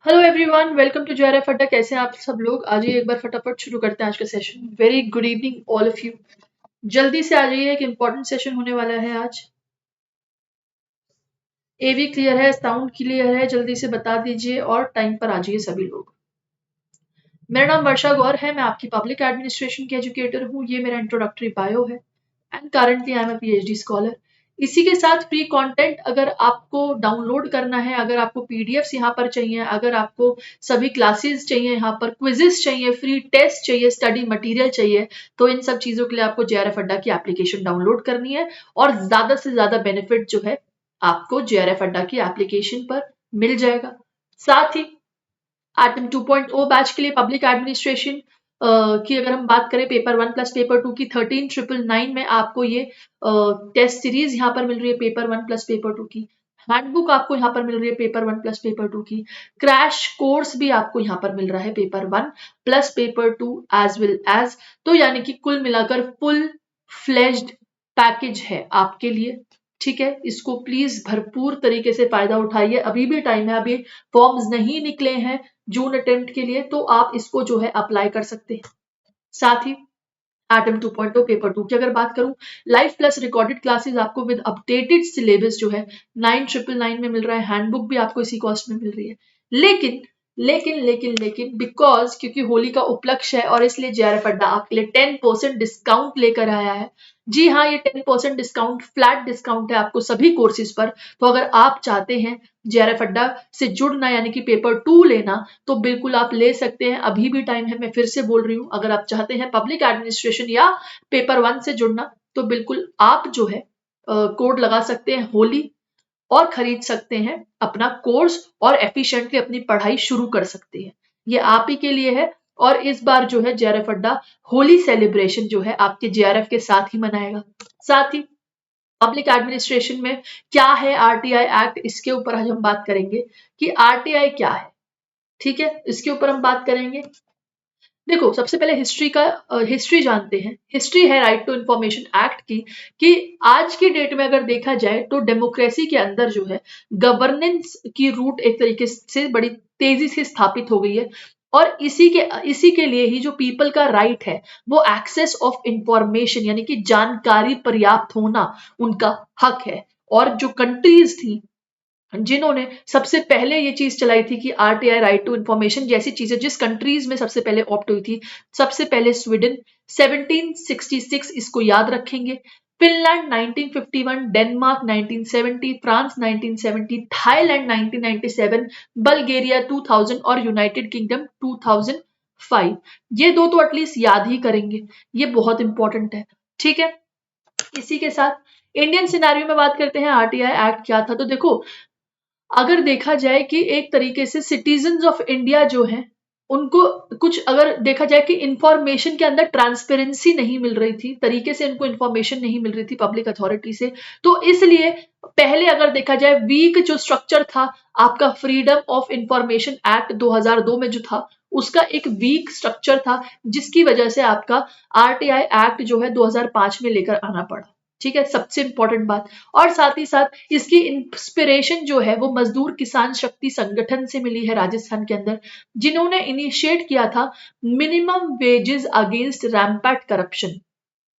Hello everyone, welcome to JRF Adda. कैसे हैं आप सब लोग? आ जाइए, एक बार फटाफट शुरू करते हैं आज का session. Very good evening all of you. जल्दी से आ जाइए, एक इंपॉर्टेंट सेशन होने वाला है आज। एवी क्लियर है, साउंड क्लियर है, जल्दी से बता दीजिए और टाइम पर आ जाइए सभी लोग। मेरा नाम वर्षा गौर है, मैं आपकी पब्लिक एडमिनिस्ट्रेशन की एजुकेटर हूँ। ये मेरा इंट्रोडक्टरी बायो है and currently I am a PhD scholar. इसी के साथ फ्री कंटेंट अगर आपको डाउनलोड करना है, अगर आपको पीडीएफ्स यहाँ पर चाहिए, अगर आपको सभी क्लासेस चाहिए, यहाँ पर क्विजेस चाहिए, फ्री टेस्ट चाहिए, स्टडी मटेरियल चाहिए, तो इन सब चीजों के लिए आपको जेआरएफ अड्डा की एप्लीकेशन डाउनलोड करनी है और ज्यादा से ज्यादा बेनिफिट जो है आपको जेआरएफ अड्डा की एप्लीकेशन पर मिल जाएगा। साथ ही एटम 2.0 बैच के लिए पब्लिक एडमिनिस्ट्रेशन की अगर हम बात करें, पेपर 1 प्लस पेपर 2 की 13,999 में आपको ये टेस्ट सीरीज यहाँ पर मिल रही है। पेपर 1 प्लस पेपर 2 की हैंडबुक आपको यहाँ पर मिल रही है, पेपर 1 प्लस पेपर 2 की क्रैश कोर्स भी आपको यहाँ पर मिल रहा है, paper 1 plus paper 2 as well as. तो यानी कि कुल मिलाकर फुल फ्लेज्ड पैकेज है आपके लिए। ठीक है, इसको प्लीज भरपूर तरीके से फायदा उठाइए, अभी भी टाइम है, अभी फॉर्म्स नहीं निकले हैं जून अटेम्प्ट के लिए, तो आप इसको जो है अप्लाई कर सकते हैं। साथ ही एटम 2.0 पेपर 2 की अगर बात करूं, लाइव प्लस रिकॉर्डेड क्लासेस आपको विद अपडेटेड सिलेबस जो है 9,999 में मिल रहा है। हैंडबुक भी आपको इसी कॉस्ट में मिल रही है। लेकिन लेकिन बिकॉज क्योंकि होली का उपलक्ष्य है और इसलिए जेआरएफ अड्डा आपके लिए 10% डिस्काउंट लेकर आया है। जी हाँ, ये 10% डिस्काउंट फ्लैट डिस्काउंट है आपको सभी कोर्सेज पर। तो अगर आप चाहते हैं जेआरएफ अड्डा से जुड़ना यानी कि पेपर 2 लेना, तो बिल्कुल आप ले सकते हैं, अभी भी टाइम है। मैं फिर से बोल रही हूँ, अगर आप चाहते हैं पब्लिक एडमिनिस्ट्रेशन या पेपर 1 से जुड़ना, तो बिल्कुल आप जो है कोड लगा सकते हैं होली और खरीद सकते हैं अपना कोर्स और एफिशिएंटली अपनी पढ़ाई शुरू कर सकते हैं। ये आप ही के लिए है। और इस बार जो है जेआरएफ अड्डा होली सेलिब्रेशन जो है आपके जेआरएफ के साथ ही मनाएगा। साथ ही पब्लिक एडमिनिस्ट्रेशन में क्या है आरटीआई एक्ट, इसके ऊपर आज हम बात करेंगे कि आरटीआई क्या है। ठीक है, इसके ऊपर हम बात करेंगे। देखो, सबसे पहले हिस्ट्री जानते हैं। हिस्ट्री है राइट टू इंफॉर्मेशन एक्ट की, कि आज की डेट में अगर देखा जाए तो डेमोक्रेसी के अंदर जो है गवर्नेंस की रूट एक तरीके से बड़ी तेजी से स्थापित हो गई है। और इसी के लिए ही जो पीपल का राइट है वो एक्सेस ऑफ इंफॉर्मेशन यानी कि जानकारी पर्याप्त होना उनका हक है। और जो कंट्रीज थी जिन्होंने सबसे पहले ये चीज चलाई थी कि आरटीआई राइट टू इंफॉर्मेशन जैसी चीजें जिस कंट्रीज में सबसे पहले ऑप्ट हुई थी, सबसे पहले स्वीडन 1766, इसको याद रखेंगे। Finland 1951, Denmark 1970, France 1970, Thailand 1997, Bulgaria 2000 और यूनाइटेड किंगडम 2005। ये दो तो एटलीस्ट याद ही करेंगे, ये बहुत इंपॉर्टेंट है। ठीक है, इसी के साथ इंडियन सिनेरियो में बात करते हैं आरटीआई एक्ट क्या था। तो देखो, अगर देखा जाए कि एक तरीके से सिटीजन्स ऑफ इंडिया जो हैं उनको कुछ अगर देखा जाए कि इंफॉर्मेशन के अंदर ट्रांसपेरेंसी नहीं मिल रही थी, तरीके से इनको इंफॉर्मेशन नहीं मिल रही थी पब्लिक अथॉरिटी से, तो इसलिए पहले अगर देखा जाए वीक जो स्ट्रक्चर था आपका फ्रीडम ऑफ इंफॉर्मेशन एक्ट 2002 में जो था, उसका एक वीक स्ट्रक्चर था, जिसकी वजह से आपका आरटीआई एक्ट जो है 2005 में लेकर आना पड़ा। ठीक है, सबसे इंपॉर्टेंट बात। और साथ ही साथ इसकी इंस्पिरेशन जो है वो मजदूर किसान शक्ति संगठन से मिली है राजस्थान के अंदर, जिन्होंने इनिशिएट किया था मिनिमम वेजेस अगेंस्ट रैम्पैट करप्शन,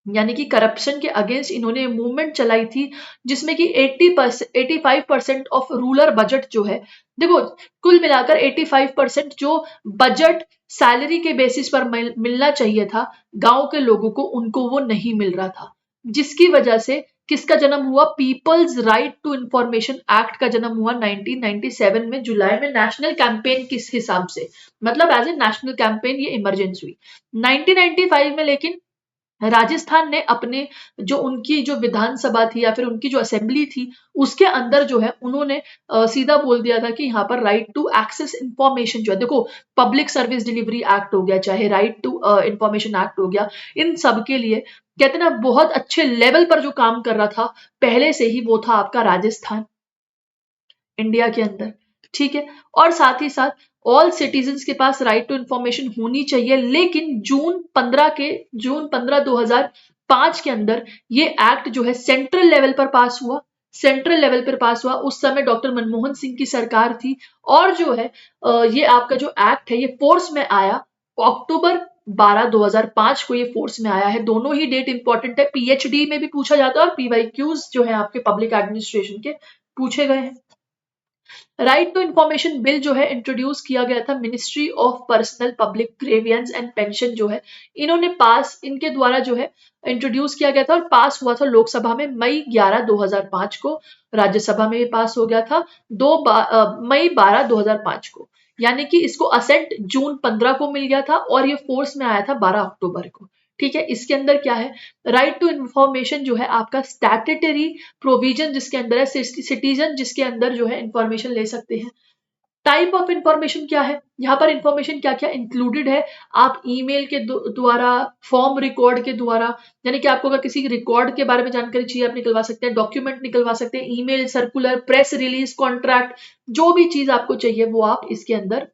यानी कि करप्शन के अगेंस्ट इन्होंने मूवमेंट चलाई थी, जिसमें कि 85% ऑफ रूरल बजट जो है, देखो कुल मिलाकर 85% जो बजट सैलरी के बेसिस पर मिलना चाहिए था गांव के लोगों को, उनको वो नहीं मिल रहा था, जिसकी वजह से किसका जन्म हुआ, people's right to information act का जन्म हुआ 1997 में जुलाई में, नेशनल कैंपेन किस हिसाब से, मतलब एज ए नेशनल कैंपेन ये इमरजेंस हुई 1995 में। लेकिन राजस्थान ने अपने जो उनकी जो विधानसभा थी या फिर उनकी जो असेंबली थी उसके अंदर जो है उन्होंने सीधा बोल दिया था कि यहाँ पर राइट टू एक्सेस इंफॉर्मेशन जो है, देखो पब्लिक सर्विस डिलीवरी एक्ट हो गया, चाहे राइट टू इंफॉर्मेशन एक्ट हो गया, इन सब के लिए कहते ना बहुत अच्छे लेवल पर जो काम कर रहा था पहले से ही वो था आपका राजस्थान इंडिया के अंदर। ठीक है, और साथ ही साथ ऑल सिटीजन्स के पास राइट टू इंफॉर्मेशन होनी चाहिए। लेकिन जून 15 2005 के अंदर ये एक्ट जो है सेंट्रल लेवल पर पास हुआ, सेंट्रल लेवल पर पास हुआ, उस समय डॉक्टर मनमोहन सिंह की सरकार थी। और जो है ये आपका जो एक्ट है ये फोर्स में आया अक्टूबर 12 2005 को ये फोर्स में आया है। दोनों ही डेट इंपॉर्टेंट है, पीएचडी में भी पूछा जाता है और पीवाईक्यूज जो है आपके पब्लिक एडमिनिस्ट्रेशन के पूछे गए हैं। राइट टू इंफॉर्मेशन बिल जो है इंट्रोड्यूस किया गया था ministry of personnel public grievance and pension जो है इन्होंने पास, इनके द्वारा जो है इंट्रोड्यूस किया गया था और पास हुआ था लोकसभा में मई 11 2005 को। राज्यसभा में ये पास हो गया था मई 12 2005 को। यानी कि इसको असेंट जून 15 को मिल गया था और ये फोर्स में आया था 12 अक्टूबर को। ठीक है, इसके अंदर क्या है, राइट टू इंफॉर्मेशन जो है आपका स्टैट्यूटरी प्रोविजन जिसके अंदर है, सिटीजन जिसके अंदर जो है इंफॉर्मेशन ले सकते हैं। टाइप ऑफ इंफॉर्मेशन क्या है, यहाँ पर इंफॉर्मेशन क्या क्या इंक्लूडेड है, आप ईमेल के द्वारा, फॉर्म रिकॉर्ड के द्वारा, यानी कि आपको अगर किसी रिकॉर्ड के बारे में जानकारी चाहिए आप निकलवा सकते हैं, डॉक्यूमेंट निकलवा सकते हैं, email, circular, press release, contract, जो भी चीज आपको चाहिए वो आप इसके अंदर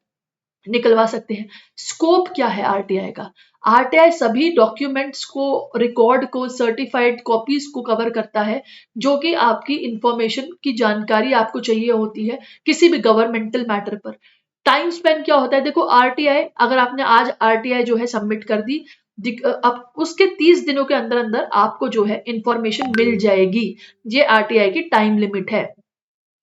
निकलवा सकते हैं। स्कोप क्या है आरटीआई का, आरटीआई सभी डॉक्यूमेंट्स को, रिकॉर्ड को, सर्टिफाइड कॉपीज को कवर करता है जो कि आपकी इंफॉर्मेशन की जानकारी आपको चाहिए होती है किसी भी गवर्नमेंटल मैटर पर। टाइम स्पेन क्या होता है, देखो आरटीआई, अगर आपने आज आरटीआई जो है सबमिट कर दी, अब उसके 30 दिनों के अंदर अंदर आपको जो है इंफॉर्मेशन मिल जाएगी। ये आरटीआई की टाइम लिमिट है।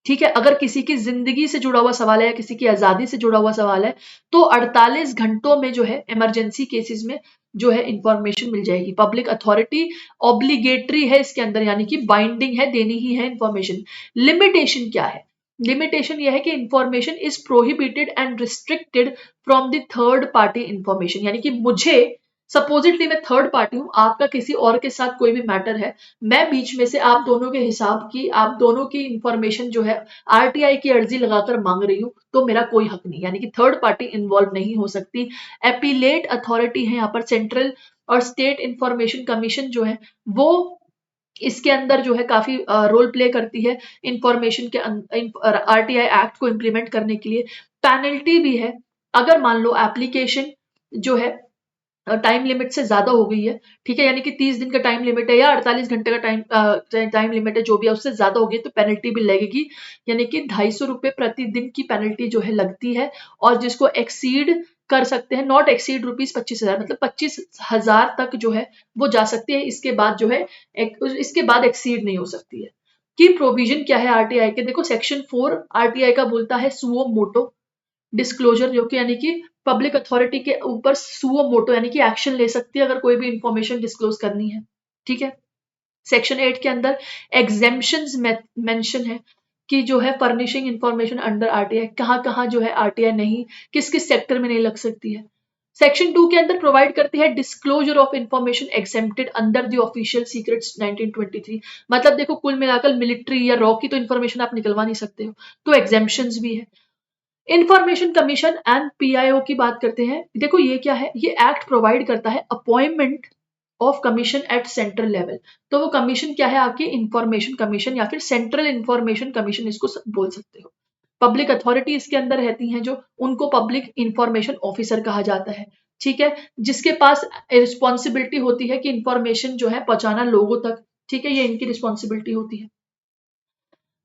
ठीक है, अगर किसी की जिंदगी से जुड़ा हुआ सवाल है या किसी की आजादी से जुड़ा हुआ सवाल है तो 48 घंटों में जो है इमरजेंसी केसेस में जो है इंफॉर्मेशन मिल जाएगी। पब्लिक अथॉरिटी ऑब्लिगेटरी है इसके अंदर, यानी कि बाइंडिंग है, देनी ही है इंफॉर्मेशन। लिमिटेशन क्या है, लिमिटेशन यह है कि information is prohibited and restricted from the third party information, यानी कि मुझे, सपोजिटली मैं थर्ड पार्टी हूं, आपका किसी और के साथ कोई भी मैटर है, मैं बीच में से आप दोनों के हिसाब की, आप दोनों की इंफॉर्मेशन जो है आरटीआई की अर्जी लगाकर मांग रही हूं तो मेरा कोई हक नहीं, यानी कि थर्ड पार्टी इन्वॉल्व नहीं हो सकती। एपीलेट अथॉरिटी है यहाँ पर सेंट्रल और स्टेट इंफॉर्मेशन कमीशन जो है वो इसके अंदर जो है काफी रोल प्ले करती है इंफॉर्मेशन के आरटीआई एक्ट को इम्प्लीमेंट करने के लिए। पेनल्टी भी है, अगर मान लो एप्लीकेशन जो है टाइम लिमिट से ज्यादा हो गई है, ठीक है, यानी कि 30 दिन का टाइम लिमिट है या 48 घंटे का टाइम लिमिट है, जो भी है उससे ज्यादा हो गई तो पेनल्टी भी लगेगी, यानी कि 250 रुपए प्रतिदिन की पेनल्टी जो है लगती है। और जिसको एक्सीड कर सकते हैं, नॉट एक्सीड ₹25,000, मतलब 25,000 तक जो है वो जा सकती है। इसके बाद जो है इसके बाद एक्सीड नहीं हो सकती है। की प्रोविजन क्या है आरटीआई के, देखो सेक्शन 4 आरटीआई का बोलता है सुओ मोटो डिस्क्लोजर, जो कि यानी कि पब्लिक अथॉरिटी के ऊपर सुओ मोटो यानी कि एक्शन ले सकती है अगर कोई भी इंफॉर्मेशन डिस्क्लोज करनी है। ठीक है, सेक्शन 8 के अंदर एग्जेम्पशंस मेंशन है कि जो है फर्निशिंग इंफॉर्मेशन अंडर आरटीआई, कहाँ कहाँ जो है आरटीआई नहीं, किस किस सेक्टर में नहीं लग सकती है। सेक्शन 2 के अंदर प्रोवाइड करती है disclosure of information exempted under the official secrets 1923, मतलब देखो कुल मिलाकर मिलिट्री या रॉ की तो इंफॉर्मेशन आप निकलवा नहीं सकते हो, तो एग्जेम्पशंस भी है। इंफॉर्मेशन कमीशन एंड पीआईओ की बात करते हैं, देखो ये क्या है, ये एक्ट प्रोवाइड करता है appointment of commission at central level. तो वो कमीशन क्या है आपकी, इंफॉर्मेशन कमीशन या फिर सेंट्रल इंफॉर्मेशन कमीशन इसको बोल सकते हो। पब्लिक अथॉरिटी इसके अंदर रहती हैं जो, उनको पब्लिक इंफॉर्मेशन ऑफिसर कहा जाता है। ठीक है, जिसके पास रिस्पॉन्सिबिलिटी होती है कि इंफॉर्मेशन जो है पहुंचाना लोगों तक। ठीक है, ये इनकी रिस्पॉन्सिबिलिटी होती है।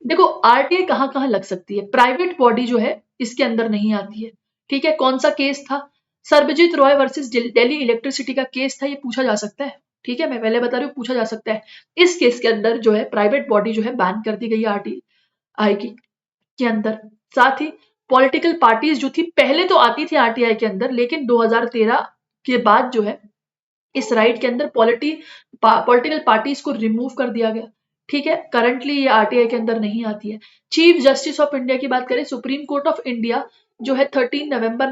देखो आरटीआई कहाँ कहाँ लग सकती है, प्राइवेट बॉडी जो है इसके अंदर नहीं आती है। ठीक है, कौन सा केस था, सर्वजीत रॉय वर्सेस दिल्ली इलेक्ट्रिसिटी का केस था, ये पूछा जा सकता है। ठीक है, मैं पहले बता रही हूँ पूछा जा सकता है। इस केस के अंदर जो है प्राइवेट बॉडी जो है बैन कर दी गई आरटीआई की के अंदर। साथ ही पॉलिटिकल पार्टीज जो थी, पहले तो आती थी आरटीआई के अंदर, लेकिन 2013 के बाद जो है इस राइट के अंदर पॉलिटिकल पार्टीज को रिमूव कर दिया गया। ठीक है, करंटली ये आरटीआई के अंदर नहीं आती है। चीफ जस्टिस ऑफ इंडिया की बात करें, सुप्रीम कोर्ट ऑफ इंडिया जो है 13 नवंबर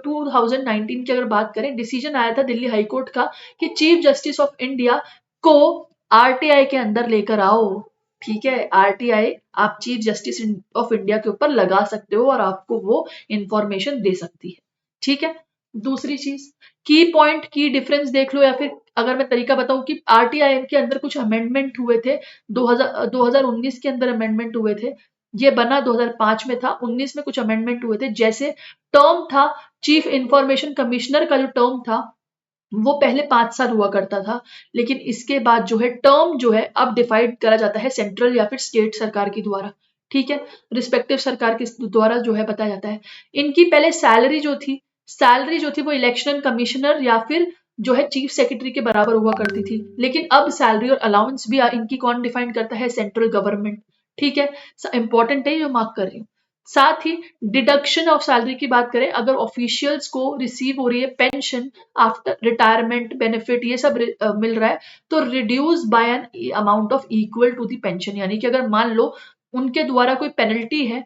2019 की अगर बात करें, डिसीजन आया था दिल्ली हाई कोर्ट का कि चीफ जस्टिस ऑफ इंडिया को आरटीआई के अंदर लेकर आओ। ठीक है, आरटीआई आप चीफ जस्टिस ऑफ इंडिया के ऊपर लगा सकते हो और आपको वो इंफॉर्मेशन दे सकती है। ठीक है, दूसरी चीज की पॉइंट की डिफरेंस देख लो, या फिर अगर मैं तरीका बताऊं कि आरटीआई के अंदर कुछ अमेंडमेंट हुए थे, 2019 के अंदर अमेंडमेंट हुए थे, ये बना 2005 में था, 19 में कुछ अमेंडमेंट हुए थे। जैसे टर्म था चीफ इंफॉर्मेशन कमिश्नर का, जो टर्म था वो पहले 5 साल हुआ करता था, लेकिन इसके बाद जो है टर्म जो है अब डिफाइड करा जाता है सेंट्रल या फिर स्टेट सरकार के द्वारा, ठीक है, रिस्पेक्टिव सरकार के द्वारा जो है बताया जाता है। इनकी पहले सैलरी जो थी वो इलेक्शन कमिश्नर या फिर जो है चीफ सेक्रेटरी के बराबर हुआ करती थी, लेकिन अब सैलरी और अलाउंस भी इनकी कौन डिफाइन करता है, सेंट्रल गवर्नमेंट, ठीक है, इंपॉर्टेंट है, जो मार्क कर रही हूँ। साथ ही डिडक्शन ऑफ सैलरी की बात करें, अगर ऑफिशियल्स को रिसीव हो रही है पेंशन आफ्टर रिटायरमेंट बेनिफिट, ये सब मिल रहा है, तो reduce by an amount of equal to the pension, यानी कि अगर मान लो उनके द्वारा कोई पेनल्टी है,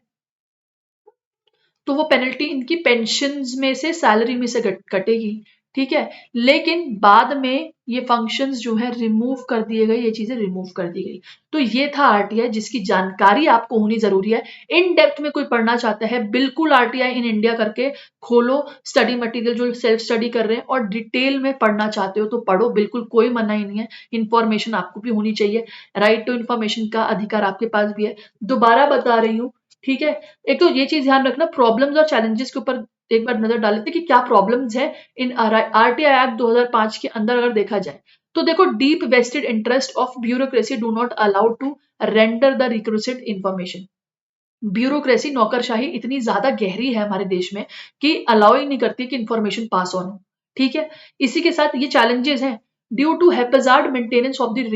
तो वो पेनल्टी इनकी पेंशन में से सैलरी में से कटेगी, ठीक है, लेकिन बाद में ये फंक्शंस जो है रिमूव कर दिए गए, ये चीजें रिमूव कर दी गई। तो ये था आरटीआई, जिसकी जानकारी आपको होनी जरूरी है। इन डेप्थ में कोई पढ़ना चाहता है, बिल्कुल आरटीआई इन इंडिया करके खोलो स्टडी मटेरियल, जो सेल्फ स्टडी कर रहे हैं और डिटेल में पढ़ना चाहते हो तो पढ़ो, बिल्कुल कोई मना ही नहीं है, इंफॉर्मेशन आपको भी होनी चाहिए, राइट टू इंफॉर्मेशन का अधिकार आपके पास भी है। दोबारा बता रही हूँ, ठीक है, एक तो ये चीज ध्यान रखना, प्रॉब्लम्स और चैलेंजेस के ऊपर एक बार नजर डाल लेते हैं कि क्या प्रॉब्लम्स है इन आरटीआई एक्ट 2005 के अंदर अगर देखा जाए। तो देखो, deep vested interest of bureaucracy do not allowed to render the requested information. Bureaucracy, नौकरशाही इतनी ज्यादा गहरी है हमारे देश में कि अलाउ ही नहीं करती कि इंफॉर्मेशन पास ऑन हो, ठीक है। इसी के साथ ये चैलेंजेस हैं, due to haphazard maintenance of the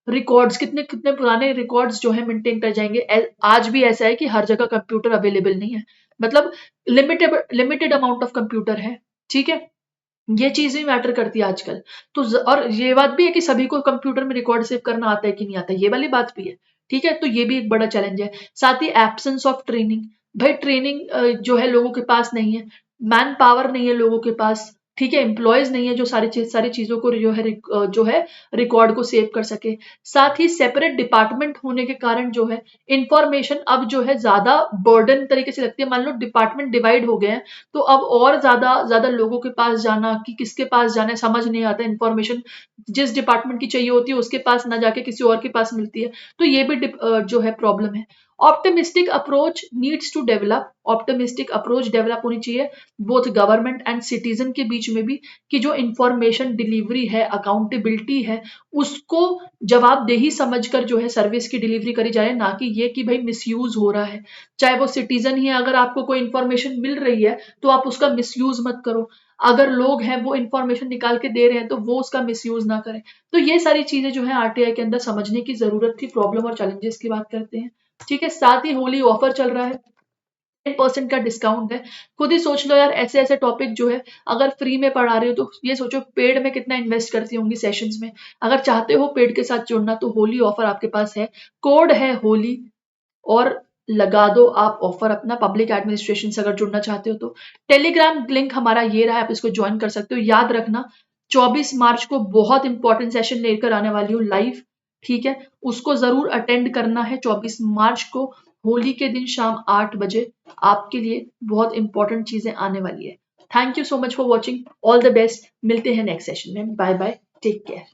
records कितने कितने पुराने रिकॉर्ड्स जो है मेंटेन कर जाएंगे। आज भी ऐसा है कि हर जगह कंप्यूटर अवेलेबल नहीं है, मतलब limited limited amount of computer है, ठीक है, ये चीज भी मैटर करती है आजकल। तो और ये बात भी है कि सभी को कंप्यूटर में रिकॉर्ड सेव करना आता है कि नहीं आता, ये वाली बात भी है, ठीक है, तो ये भी एक बड़ा चैलेंज है। साथ ही एब्सेंस ऑफ ट्रेनिंग, भाई ट्रेनिंग जो है लोगों के पास नहीं है, मैन पावर नहीं है लोगों के पास, ठीक है, एम्प्लॉयज नहीं है जो सारी चीजों को जो है रिकॉर्ड को सेव कर सके। साथ ही सेपरेट डिपार्टमेंट होने के कारण जो है इंफॉर्मेशन अब जो है ज्यादा बर्डन तरीके से लगती है। मान लो डिपार्टमेंट डिवाइड हो गए हैं, तो अब और ज्यादा ज्यादा लोगों के पास जाना, कि किसके पास जाना है समझ नहीं आता, इंफॉर्मेशन जिस डिपार्टमेंट की चाहिए होती है उसके पास ना जाके किसी और के पास मिलती है, तो ये भी जो है प्रॉब्लम है। Optimistic approach needs to develop, optimistic approach develop होनी चाहिए बोथ गवर्नमेंट एंड सिटीजन के बीच में भी, कि जो इंफॉर्मेशन डिलीवरी है, अकाउंटेबिलिटी है, उसको जवाबदेही समझकर जो है सर्विस की डिलीवरी करी जाए, ना कि ये कि भाई मिसयूज हो रहा है। चाहे वो सिटीजन ही है, अगर आपको कोई इंफॉर्मेशन मिल रही है तो आप उसका मिसयूज मत करो, अगर लोग हैं वो इंफॉर्मेशन निकाल के दे रहे हैं तो वो उसका मिसयूज ना करें। तो ये सारी चीजें जो है आरटीआई के अंदर समझने की जरूरत थी। प्रॉब्लम और चैलेंजेस की बात करते हैं, ठीक है। साथ ही होली ऑफर चल रहा है, 10% का डिस्काउंट है। खुद ही सोच लो यार, ऐसे ऐसे टॉपिक जो है अगर फ्री में पढ़ा रहे हो तो ये सोचो पेड में कितना इन्वेस्ट करती होंगी सेशंस में। अगर चाहते हो पेड के साथ जुड़ना तो होली ऑफर आपके पास है, कोड है होली, और लगा दो आप ऑफर अपना पब्लिक एडमिनिस्ट्रेशन से अगर जुड़ना चाहते हो तो। टेलीग्राम लिंक हमारा ये रहा है, आप इसको ज्वाइन कर सकते हो। याद रखना 24 मार्च को बहुत इंपॉर्टेंट सेशन लेकर आने वाली हूँ लाइव, ठीक है, उसको जरूर अटेंड करना है 24 मार्च को, होली के दिन शाम 8 बजे आपके लिए बहुत इंपॉर्टेंट चीजें आने वाली है। Thank you so much for watching, all the best, मिलते हैं नेक्स्ट सेशन में, बाय बाय, टेक केयर।